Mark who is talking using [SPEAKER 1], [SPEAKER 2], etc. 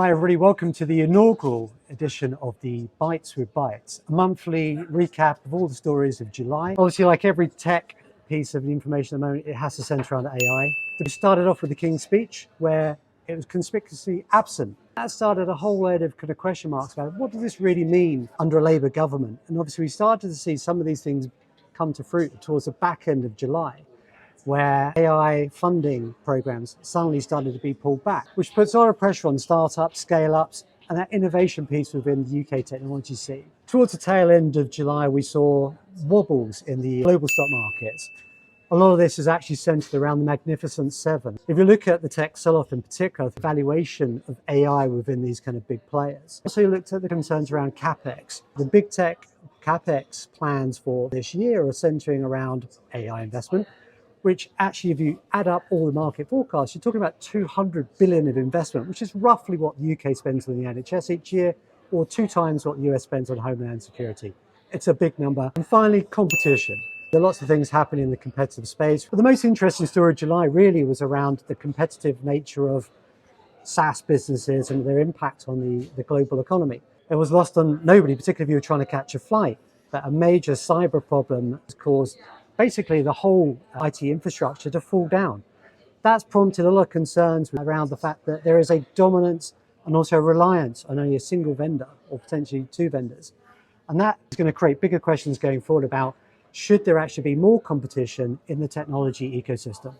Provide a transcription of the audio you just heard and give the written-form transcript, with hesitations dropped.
[SPEAKER 1] Hi everybody, welcome to the inaugural edition of the Bytes with Bytes, a monthly recap of all the stories of July. Obviously, like every tech piece of information at the moment, it has to center around AI. We started off with the King's speech, where it was conspicuously absent. That started a whole load of kind of question marks about what does this really mean under a Labour government? And obviously we started to see some of these things come to fruit towards the back end of July, where AI funding programs suddenly started to be pulled back, which puts a lot of pressure on startups, scale-ups, and that innovation piece within the UK technology scene. Towards the tail end of July, we saw wobbles in the global stock markets. A lot of this is actually centered around the Magnificent Seven. If you look at the tech sell-off in particular, the valuation of AI within these kind of big players. Also, you looked at the concerns around CapEx. The big tech CapEx plans for this year are centering around AI investment, which actually, if you add up all the market forecasts, you're talking about 200 billion of investment, which is roughly what the UK spends on the NHS each year, or 2 times what the US spends on homeland security. It's a big number. And finally, competition. There are lots of things happening in the competitive space. But the most interesting story of July really was around the competitive nature of SaaS businesses and their impact on the global economy. It was lost on nobody, particularly if you were trying to catch a flight, that a major cyber problem has caused basically the whole IT infrastructure to fall down. That's prompted a lot of concerns around the fact that there is a dominance and also a reliance on only a single vendor or potentially 2 vendors. And that is going to create bigger questions going forward about should there actually be more competition in the technology ecosystem.